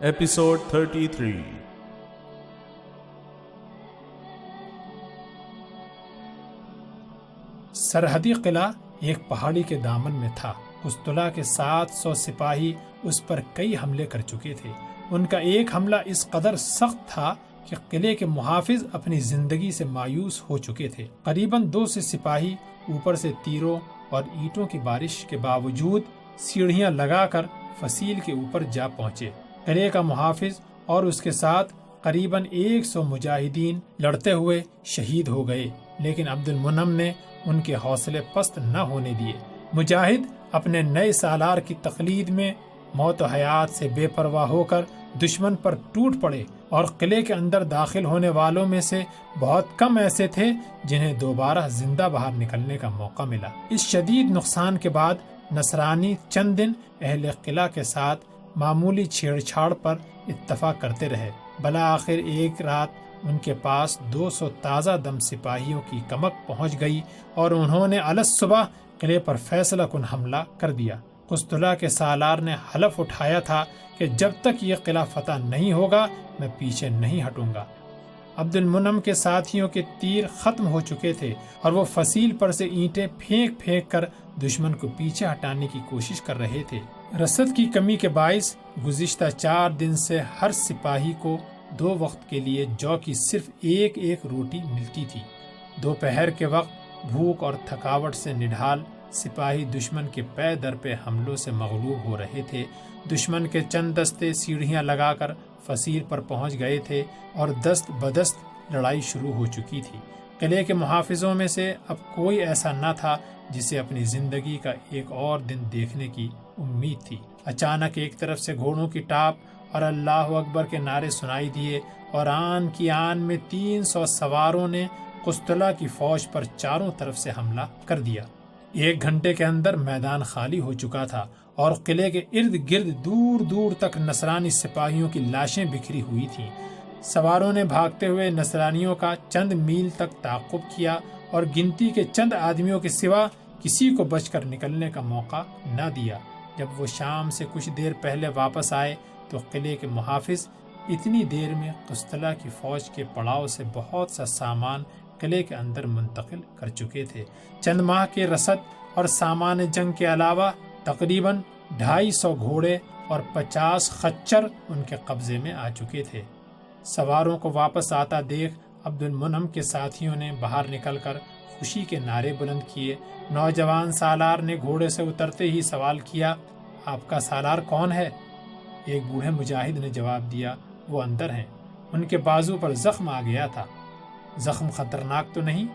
Episode 33. سرحدی قلعہ ایک پہاڑی کے دامن میں تھا۔ قسطلہ کے 700 سپاہی اس پر کئی حملے کر چکے تھے۔ ان کا ایک حملہ اس قدر سخت تھا کہ قلعے کے محافظ اپنی زندگی سے مایوس ہو چکے تھے۔ قریباً 200 سپاہی اوپر سے تیروں اور اینٹوں کی بارش کے باوجود سیڑھیاں لگا کر فصیل کے اوپر جا پہنچے۔ قلعے کا محافظ اور اس کے ساتھ قریباً 100 مجاہدین لڑتے ہوئے شہید ہو گئے، لیکن عبد المنعم نے ان کے حوصلے پست نہ ہونے دیے۔ مجاہد اپنے نئے سالار کی تقلید میں موت و حیات سے بے پرواہ ہو کر دشمن پر ٹوٹ پڑے، اور قلعے کے اندر داخل ہونے والوں میں سے بہت کم ایسے تھے جنہیں دوبارہ زندہ باہر نکلنے کا موقع ملا۔ اس شدید نقصان کے بعد نصرانی چند دن اہل قلعہ کے ساتھ معمولی چھیڑ چھاڑ پر اتفاق کرتے رہے۔ بالآخر ایک رات ان کے پاس 200 تازہ دم سپاہیوں کی کمک پہنچ گئی اور انہوں نے الصبح قلعے پر فیصلہ کن حملہ کر دیا۔ قسطلہ کے سالار نے حلف اٹھایا تھا کہ جب تک یہ قلعہ فتح نہیں ہوگا میں پیچھے نہیں ہٹوں گا۔ عبد المنعم کے ساتھیوں کے تیر ختم ہو چکے تھے اور وہ فصیل پر سے اینٹیں پھینک پھینک کر دشمن کو پیچھے ہٹانے کی کوشش کر رہے تھے۔ رسد کی کمی کے باعث گزشتہ 4 دن سے ہر سپاہی کو 2 وقت کے لیے جو کی صرف ایک روٹی ملتی تھی۔ دوپہر کے وقت بھوک اور تھکاوٹ سے نڈھال سپاہی دشمن کے پے در پہ حملوں سے مغلوب ہو رہے تھے۔ دشمن کے چند دستے سیڑھیاں لگا کر فصیل پر پہنچ گئے تھے اور دست بدست لڑائی شروع ہو چکی تھی۔ قلعے کے محافظوں میں سے اب کوئی ایسا نہ تھا جسے اپنی زندگی کا ایک اور دن دیکھنے کی امید تھی۔ اچانک ایک طرف سے گھوڑوں کی ٹاپ اور اللہ اکبر کے نعرے سنائی دیے اور آن کی آن میں 300 سواروں نے قسطلہ کی فوج پر چاروں طرف سے حملہ کر دیا۔ 1 گھنٹے کے اندر میدان خالی ہو چکا تھا اور قلعے کے ارد گرد دور دور تک نصرانی سپاہیوں کی لاشیں بکھری ہوئی تھیں۔ سواروں نے بھاگتے ہوئے نصرانیوں کا چند میل تک تعاقب کیا اور گنتی کے چند آدمیوں کے سوا کسی کو بچ کر نکلنے کا موقع نہ دیا۔ جب وہ شام سے کچھ دیر پہلے واپس آئے تو قلعے کے محافظ اتنی دیر میں قسطلہ کی فوج کے پڑاؤ سے بہت سا سامان قلعے کے اندر منتقل کر چکے تھے۔ چند ماہ کے رسد اور سامان جنگ کے علاوہ تقریباً 250 گھوڑے اور 50 خچر ان کے قبضے میں آ چکے تھے۔ سواروں کو واپس آتا دیکھ عبد المنعم کے ساتھیوں نے باہر نکل کر خوشی کے نعرے بلند کیے۔ نوجوان سالار نے گھوڑے سے اترتے ہی سوال کیا، آپ کا سالار کون ہے؟ ایک بوڑھے مجاہد نے جواب دیا، وہ اندر ہیں، ان کے بازو پر زخم آ گیا تھا۔ زخم خطرناک تو نہیں؟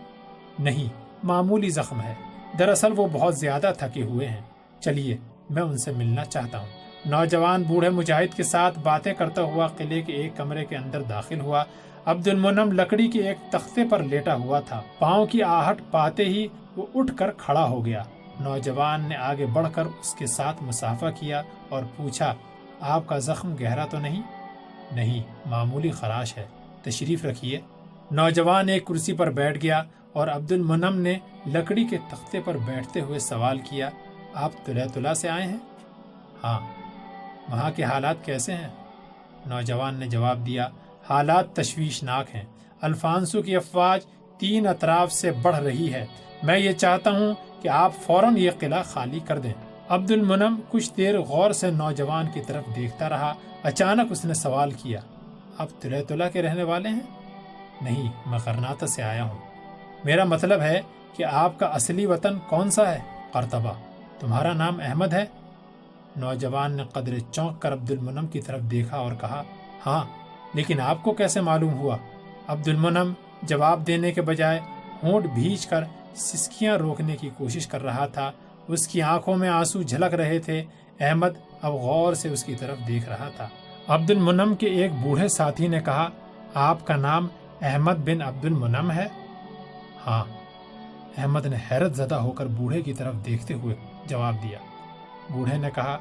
نہیں، معمولی زخم ہے، دراصل وہ بہت زیادہ تھکے ہوئے ہیں، چلیے میں ان سے ملنا چاہتا ہوں۔ نوجوان بوڑھے مجاہد کے ساتھ باتیں کرتا ہوا قلعے کے ایک کمرے کے اندر داخل ہوا۔ عبد المنعم لکڑی کے ایک تختے پر لیٹا ہوا تھا۔ پاؤں کی آہٹ پاتے ہی وہ اٹھ کر کھڑا ہو گیا۔ نوجوان نے آگے بڑھ کر اس کے ساتھ مصافحہ کیا اور پوچھا، آپ کا زخم گہرا تو نہیں؟ نہیں، معمولی خراش ہے، تشریف رکھیے۔ نوجوان ایک کرسی پر بیٹھ گیا اور عبد المنعم نے لکڑی کے تختے پر بیٹھتے ہوئے سوال کیا، آپ طلح سے آئے ہیں؟ ہاں۔ وہاں کے حالات کیسے ہیں؟ نوجوان نے جواب دیا، حالات تشویشناک ہیں، الفانسو کی افواج 3 اطراف سے بڑھ رہی ہے، میں یہ چاہتا ہوں کہ آپ فوراً یہ قلعہ خالی کر دیں۔ عبد المنعم کچھ دیر غور سے نوجوان کی طرف دیکھتا رہا۔ اچانک اس نے سوال کیا، آپ طلح کے رہنے والے ہیں؟ نہیں، میں غرناطہ سے آیا ہوں۔ میرا مطلب ہے کہ آپ کا اصلی وطن کون سا ہے؟ قرطبہ۔ تمہارا نام احمد ہے؟ نوجوان نے قدرے چونک کر عبد المنعم کی طرف دیکھا اور کہا، ہاں، لیکن آپ کو کیسے معلوم ہوا؟ عبد المنعم جواب دینے کے بجائے ہونٹ بھیج کر سسکیاں روکنے کی کوشش کر رہا تھا۔ اس کی آنکھوں میں آنسو جھلک رہے تھے۔ احمد اب غور سے اس کی طرف دیکھ رہا تھا۔ عبد المنعم کے ایک بوڑھے ساتھی نے کہا، آپ کا نام احمد بن عبد المنعم ہے؟ ہاں۔ احمد نے حیرت زدہ ہو کر بوڑھے کی طرف دیکھتے ہوئے جواب دیا۔ بوڑھے نے کہا،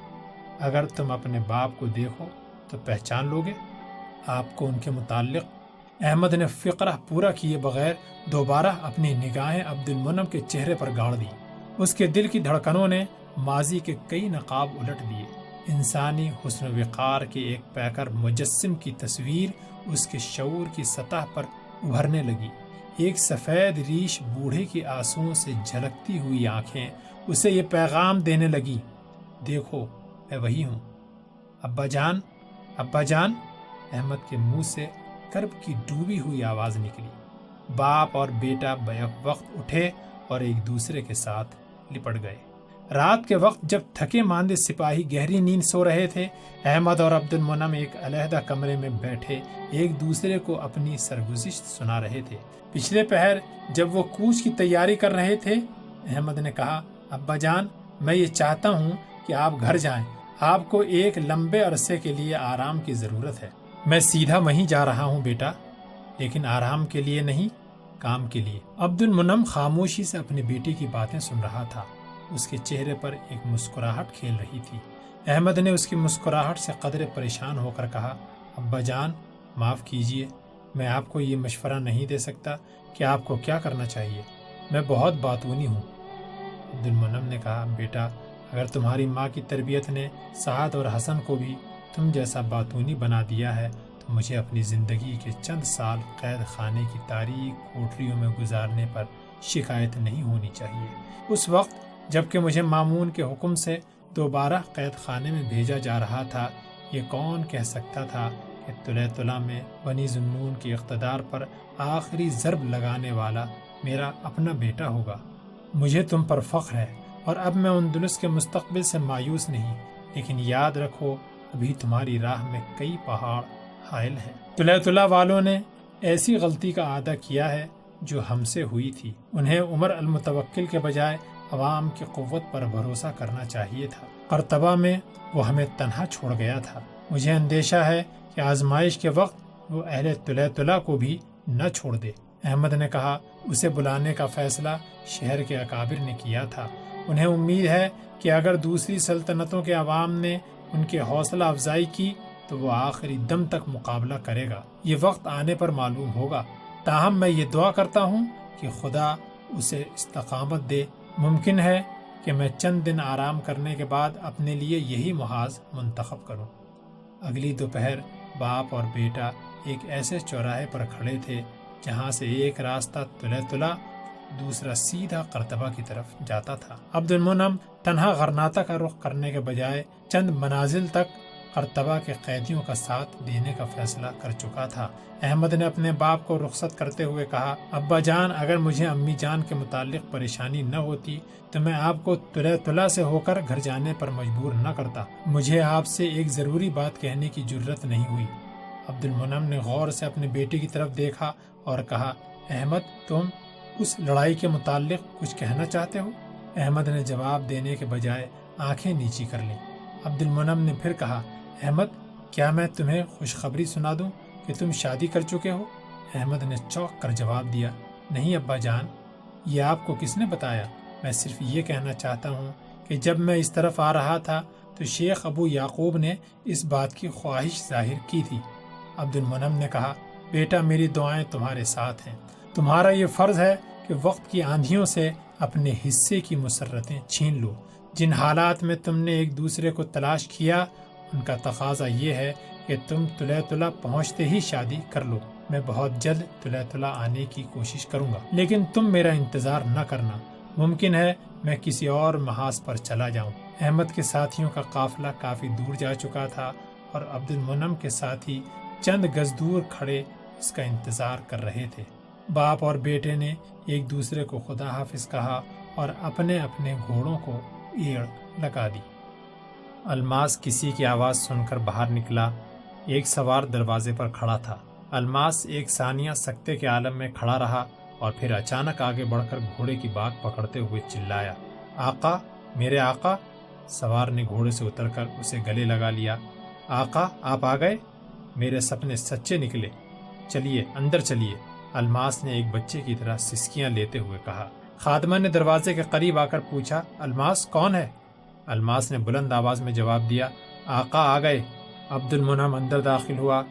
اگر تم اپنے باپ کو دیکھو تو پہچان لوگے؟ آپ کو ان کے متعلق؟ احمد نے فقرہ پورا کیے بغیر دوبارہ اپنی نگاہیں عبد المنعم کے چہرے پر گاڑ دی۔ اس کے دل کی دھڑکنوں نے ماضی کے کئی نقاب الٹ دیے۔ انسانی حسن و وقار کے ایک پیکر مجسم کی تصویر اس کے شعور کی سطح پر ابھرنے لگی۔ ایک سفید ریش بوڑھے کی آنسوؤں سے جھلکتی ہوئی آنکھیں اسے یہ پیغام دینے لگی، دیکھو میں وہی ہوں۔ ابا جان، ابا جان، احمد کے منہ سے کرب کی ڈوبی ہوئی آواز نکلی۔ باپ اور بیٹا بیک وقت اٹھے اور ایک دوسرے کے ساتھ لپٹ گئے۔ رات کے وقت جب تھکے ماندے سپاہی گہری نیند سو رہے تھے، احمد اور عبد المنعم ایک علیحدہ کمرے میں بیٹھے ایک دوسرے کو اپنی سرگزشت سنا رہے تھے۔ پچھلے پہر جب وہ کوچ کی تیاری کر رہے تھے، احمد نے کہا، ابا جان، میں یہ چاہتا ہوں کہ آپ گھر جائیں، آپ کو ایک لمبے عرصے کے لیے آرام کی ضرورت ہے۔ میں سیدھا وہیں جا رہا ہوں بیٹا، لیکن آرام کے لیے نہیں، کام کے لیے۔ عبد المنعم خاموشی سے اپنی بیٹی کی باتیں سن رہا تھا۔ اس کے چہرے پر ایک مسکراہٹ کھیل رہی تھی۔ احمد نے اس کی مسکراہٹ سے قدرے پریشان ہو کر کہا، ابا جان معاف کیجئے، میں آپ کو یہ مشورہ نہیں دے سکتا کہ آپ کو کیا کرنا چاہیے، میں بہت باتونی ہوں۔ عبد المنعم نے کہا، بیٹا، اگر تمہاری ماں کی تربیت نے سعد اور حسن کو بھی تم جیسا باتونی بنا دیا ہے تو مجھے اپنی زندگی کے چند سال قید خانے کی تاریک کوٹریوں میں گزارنے پر شکایت نہیں ہونی چاہیے۔ اس وقت جبکہ مجھے مامون کے حکم سے دوبارہ قید خانے میں بھیجا جا رہا تھا، یہ کون کہہ سکتا تھا کہ طلح میں بنی ذنون کے اقتدار پر آخری ضرب لگانے والا میرا اپنا بیٹا ہوگا۔ مجھے تم پر فخر ہے اور اب میں اندلس کے مستقبل سے مایوس نہیں، لیکن یاد رکھو ابھی تمہاری راہ میں کئی پہاڑ حائل ہیں۔ طلح والوں نے ایسی غلطی کا اعادہ کیا ہے جو ہم سے ہوئی تھی۔ انہیں عمر المتوکل کے بجائے عوام کی قوت پر بھروسہ کرنا چاہیے تھا۔ قرطبہ میں وہ ہمیں تنہا چھوڑ گیا تھا۔ مجھے اندیشہ ہے کہ آزمائش کے وقت وہ اہل طلح کو بھی نہ چھوڑ دے۔ احمد نے کہا، اسے بلانے کا فیصلہ شہر کے اکابر نے کیا تھا۔ انہیں امید ہے کہ اگر دوسری سلطنتوں کے عوام نے ان کے حوصلہ افزائی کی تو وہ آخری دم تک مقابلہ کرے گا۔ یہ وقت آنے پر معلوم ہوگا۔ تاہم میں یہ دعا کرتا ہوں کہ خدا اسے استقامت دے۔ ممکن ہے کہ میں چند دن آرام کرنے کے بعد اپنے لیے یہی محاذ منتخب کروں۔ اگلی دوپہر باپ اور بیٹا ایک ایسے چوراہے پر کھڑے تھے جہاں سے ایک راستہ طلح دوسرا سیدھا قرطبہ کی طرف جاتا تھا۔ عبد المنعم تنہا غرناطہ کا رخ کرنے کے بجائے چند منازل تک قرطبہ کے قیدیوں کا ساتھ دینے کا فیصلہ کر چکا تھا۔ احمد نے اپنے باپ کو رخصت کرتے ہوئے کہا، ابا جان، اگر مجھے امی جان کے متعلق پریشانی نہ ہوتی تو میں آپ کو طلح سے ہو کر گھر جانے پر مجبور نہ کرتا۔ مجھے آپ سے ایک ضروری بات کہنے کی جرت نہیں ہوئی۔ عبد المنعم نے غور سے اپنے بیٹے کی طرف دیکھا اور کہا، احمد، تم اس لڑائی کے متعلق کچھ کہنا چاہتے ہو؟ احمد نے جواب دینے کے بجائے آنکھیں نیچی کر لیں۔ عبد المنعم نے پھر کہا، احمد، کیا میں تمہیں خوشخبری سنا دوں کہ تم شادی کر چکے ہو؟ احمد نے چونک کر جواب دیا، نہیں ابا جان، یہ آپ کو کس نے بتایا؟ میں صرف یہ کہنا چاہتا ہوں کہ جب میں اس طرف آ رہا تھا تو شیخ ابو یعقوب نے اس بات کی خواہش ظاہر کی تھی۔ عبد المنعم نے کہا، بیٹا، میری دعائیں تمہارے ساتھ ہیں۔ تمہارا یہ فرض ہے کہ وقت کی آندھیوں سے اپنے حصے کی مسرتیں چھین لو۔ جن حالات میں تم نے ایک دوسرے کو تلاش کیا، ان کا تقاضا یہ ہے کہ تم طلح پہنچتے ہی شادی کر لو۔ میں بہت جلد طلح آنے کی کوشش کروں گا، لیکن تم میرا انتظار نہ کرنا۔ ممکن ہے میں کسی اور محاذ پر چلا جاؤں۔ احمد کے ساتھیوں کا قافلہ کافی دور جا چکا تھا اور عبد المنعم کے ساتھی چند گز دور کھڑے اس کا انتظار کر رہے تھے۔ باپ اور بیٹے نے ایک دوسرے کو خدا حافظ کہا اور اپنے اپنے گھوڑوں کو ایڑ لگا دی۔ الماس کسی کی آواز سن کر باہر نکلا۔ ایک سوار دروازے پر کھڑا تھا۔ الماس ایک ثانیہ سکتے کے عالم میں کھڑا رہا اور پھر اچانک آگے بڑھ کر گھوڑے کی باگ پکڑتے ہوئے چلایا، آقا، میرے آقا! سوار نے گھوڑے سے اتر کر اسے گلے لگا لیا۔ آقا، آپ آ گئے؟ میرے سپنے سچے نکلے، چلیے اندر چلیے، الماس نے ایک بچے کی طرح سسکیاں لیتے ہوئے کہا۔ خادمہ نے دروازے کے قریب آ کر پوچھا، الماس کون ہے؟ الماس نے بلند آواز میں جواب دیا، آقا آ گئے۔ عبد المنعم اندر داخل ہوا۔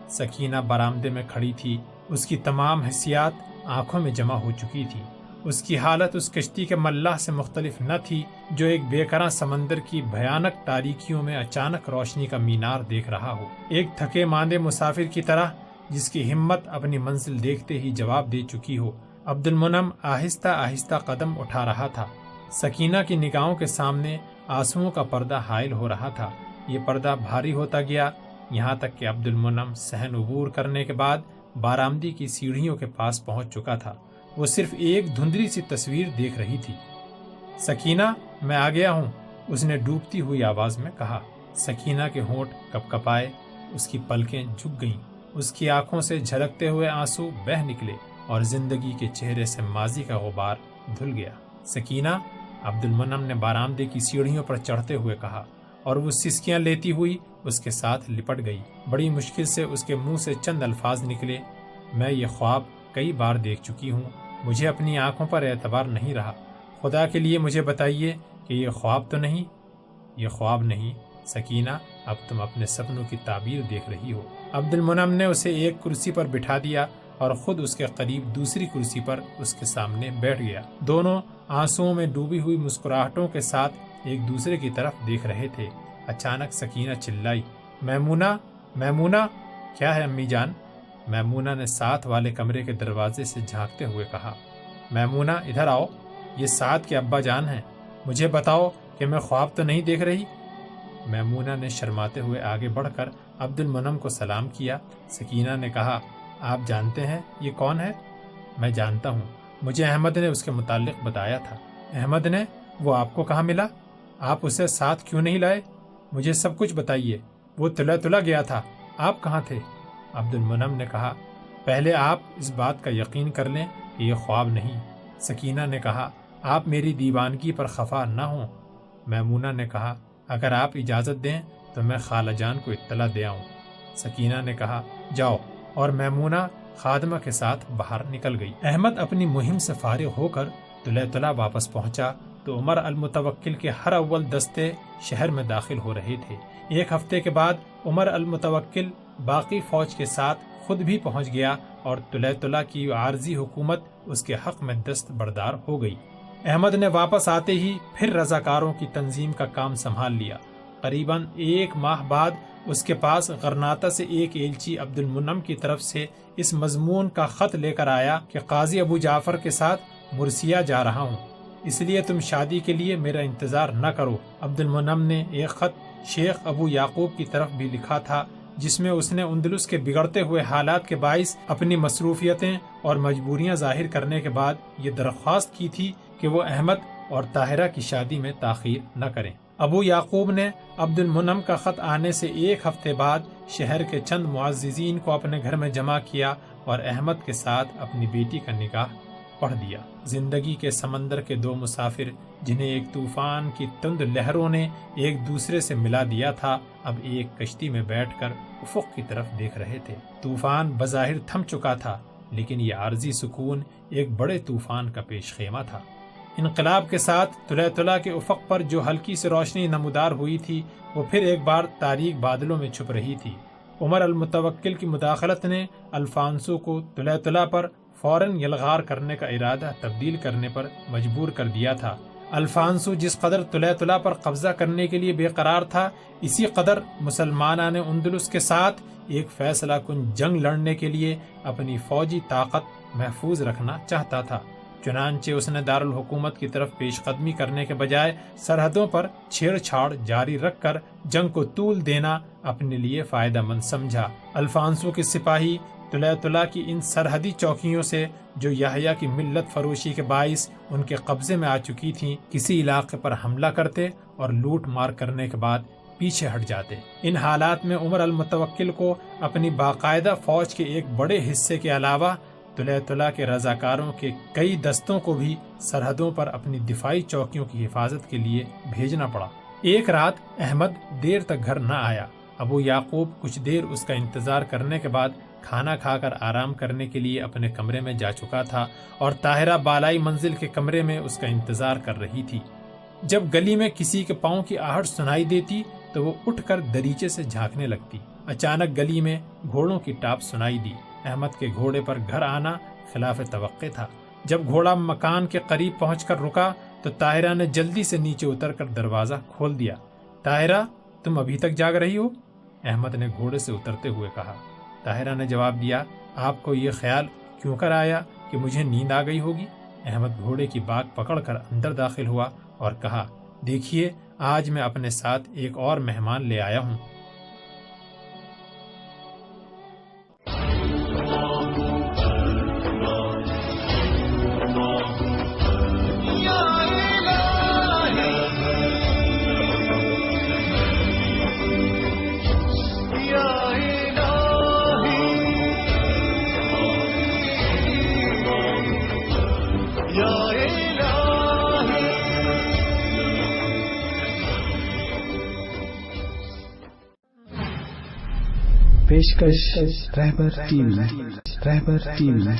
سکینہ برآمدے میں کھڑی تھی۔ اس کی تمام حسیات آنکھوں میں جمع ہو چکی تھی۔ اس کی حالت اس کشتی کے ملاح سے مختلف نہ تھی جو ایک بے کراں سمندر کی بھیانک تاریکیوں میں اچانک روشنی کا مینار دیکھ رہا ہو، ایک تھکے ماندے مسافر کی طرح جس کی ہمت اپنی منزل دیکھتے ہی جواب دے چکی ہو۔ عبد المنعم آہستہ آہستہ قدم اٹھا رہا تھا۔ سکینہ کی نگاہوں کے سامنے آنسوؤں کا پردہ حائل ہو رہا تھا۔ یہ پردہ بھاری ہوتا گیا، یہاں تک کہ عبد المنعم صحن عبور کرنے کے بعد بارآمدی کی سیڑھیوں کے پاس پہنچ چکا تھا۔ وہ صرف ایک دھندلی سی تصویر دیکھ رہی تھی۔ سکینہ، میں آ گیا ہوں، اس نے ڈوبتی ہوئی آواز میں کہا۔ سکینہ کے ہونٹ کپ کپائے، اس کی پلکیں جھک گئیں، اس کی آنکھوں سے جھلکتے ہوئے آنسو بہہ نکلے اور زندگی کے چہرے سے ماضی کا غبار دھل گیا۔ سکینہ، عبد المنعم نے بارآمدے کی سیڑھیوں پر چڑھتے ہوئے کہا، اور وہ سسکیاں لیتی ہوئی اس کے ساتھ لپٹ گئی۔ بڑی مشکل سے اس کے منہ سے چند الفاظ نکلے، میں یہ خواب کئی بار دیکھ چکی ہوں، مجھے اپنی آنکھوں پر اعتبار نہیں رہا، خدا کے لیے مجھے بتائیے کہ یہ خواب تو نہیں؟ یہ خواب نہیں سکینہ، اب تم اپنے سپنوں کی تعبیر دیکھ رہی ہو۔ عبد المنعم نے اسے ایک کرسی پر بٹھا دیا اور خود اس کے قریب دوسری کرسی پر اس کے سامنے بیٹھ گیا۔ دونوں آنسوؤں میں ڈوبی ہوئی مسکراہٹوں کے ساتھ ایک دوسرے کی طرف دیکھ رہے تھے۔ اچانک سکینہ چلائی، میمونہ، میمونہ! کیا ہے امی جان؟ میمونہ نے ساتھ والے کمرے کے دروازے سے جھانکتے ہوئے کہا۔ میمونہ، ادھر آؤ، یہ سعد کے ابا جان ہیں، مجھے بتاؤ کہ میں خواب تو نہیں دیکھ رہی؟ میمونہ نے شرماتے ہوئے آگے بڑھ کر عبد المنعم کو سلام کیا۔ سکینہ نے کہا، آپ جانتے ہیں یہ کون ہے؟ میں جانتا ہوں، مجھے احمد نے اس کے متعلق بتایا تھا۔ احمد نے؟ وہ آپ کو کہاں ملا؟ آپ اسے ساتھ کیوں نہیں لائے؟ مجھے سب کچھ بتائیے، وہ تلا گیا تھا، آپ کہاں تھے؟ عبد المنعم نے کہا، پہلے آپ اس بات کا یقین کر لیں کہ یہ خواب نہیں۔ سکینہ نے کہا، آپ میری دیوانگی پر خفا نہ ہوں۔ میمونہ نے کہا، اگر آپ اجازت دیں تو میں خالہ جان کو اطلاع دے آؤں۔ سکینہ نے کہا، جاؤ، اور میمونہ خادمہ کے ساتھ باہر نکل گئی۔ احمد اپنی مہم سے فارغ ہو کر طلع واپس پہنچا تو عمر المتوکل کے ہر اول دستے شہر میں داخل ہو رہے تھے۔ ایک ہفتے کے بعد عمر المتوکل باقی فوج کے ساتھ خود بھی پہنچ گیا اور طلع کی عارضی حکومت اس کے حق میں دست بردار ہو گئی۔ احمد نے واپس آتے ہی پھر رضاکاروں کی تنظیم کا کام سنبھال لیا۔ قریباً 1 ماہ بعد اس کے پاس غرناطہ سے ایک ایلچی عبد المنعم کی طرف سے اس مضمون کا خط لے کر آیا کہ قاضی ابو جعفر کے ساتھ مرثیہ جا رہا ہوں، اس لیے تم شادی کے لیے میرا انتظار نہ کرو۔ عبد المنعم نے ایک خط شیخ ابو یعقوب کی طرف بھی لکھا تھا جس میں اس نے اندلس کے بگڑتے ہوئے حالات کے باعث اپنی مصروفیتیں اور مجبوریاں ظاہر کرنے کے بعد یہ درخواست کی تھی کہ وہ احمد اور طاہرہ کی شادی میں تاخیر نہ کریں۔ ابو یعقوب نے عبد المنعم کا خط آنے سے 1 ہفتے بعد شہر کے چند معززین کو اپنے گھر میں جمع کیا اور احمد کے ساتھ اپنی بیٹی کا نکاح پڑھ دیا۔ زندگی کے سمندر کے 2 مسافر جنہیں ایک طوفان کی تند لہروں نے ایک دوسرے سے ملا دیا تھا، اب ایک کشتی میں بیٹھ کر افق کی طرف دیکھ رہے تھے۔ طوفان بظاہر تھم چکا تھا، لیکن یہ عارضی سکون ایک بڑے طوفان کا پیش خیمہ تھا۔ انقلاب کے ساتھ طلع کے افق پر جو ہلکی سی روشنی نمودار ہوئی تھی وہ پھر ایک بار تاریک بادلوں میں چھپ رہی تھی۔ عمر المتوکل کی مداخلت نے الفانسو کو طلع پر فوراً یلغار کرنے کا ارادہ تبدیل کرنے پر مجبور کر دیا تھا۔ الفانسو جس قدر طلع پر قبضہ کرنے کے لیے بے قرار تھا، اسی قدر مسلمانان اندلس کے ساتھ ایک فیصلہ کن جنگ لڑنے کے لیے اپنی فوجی طاقت محفوظ رکھنا چاہتا تھا۔ چنانچہ اس نے دارالحکومت کی طرف پیش قدمی کرنے کے بجائے سرحدوں پر چھیڑ چھاڑ جاری رکھ کر جنگ کو طول دینا اپنے لیے فائدہ مند سمجھا۔ الفانسو کے سپاہی طلع کی ان سرحدی چوکیوں سے جو یحییٰ کی ملت فروشی کے باعث ان کے قبضے میں آ چکی تھیں، کسی علاقے پر حملہ کرتے اور لوٹ مار کرنے کے بعد پیچھے ہٹ جاتے۔ ان حالات میں عمر المتوکل کو اپنی باقاعدہ فوج کے ایک بڑے حصے کے علاوہ طلع کے رضاکاروں کے کئی دستوں کو بھی سرحدوں پر اپنی دفاعی چوکیوں کی حفاظت کے لیے بھیجنا پڑا۔ ایک رات احمد دیر تک گھر نہ آیا۔ ابو یعقوب کچھ دیر اس کا انتظار کرنے کے بعد کھانا کھا کر آرام کرنے کے لیے اپنے کمرے میں جا چکا تھا اور طاہرہ بالائی منزل کے کمرے میں اس کا انتظار کر رہی تھی۔ جب گلی میں کسی کے پاؤں کی آہٹ سنائی دیتی تو وہ اٹھ کر دریچے سے جھانکنے لگتی۔ اچانک گلی میں گھوڑوں کی ٹاپ سنائی دی۔ احمد کے گھوڑے پر گھر آنا خلاف توقع تھا۔ جب گھوڑا مکان کے قریب پہنچ کر رکا تو طاہرہ نے جلدی سے نیچے اتر کر دروازہ کھول دیا۔ طاہرہ، تم ابھی تک جاگ رہی ہو؟ احمد نے گھوڑے سے اترتے ہوئے کہا۔ طاہرہ نے جواب دیا، آپ کو یہ خیال کیوں کر آیا کہ مجھے نیند آ گئی ہوگی؟ احمد گھوڑے کی باگ پکڑ کر اندر داخل ہوا اور کہا، دیکھیے آج میں اپنے ساتھ ایک اور مہمان لے آیا ہوں۔ پیشکش رہبر ٹی وی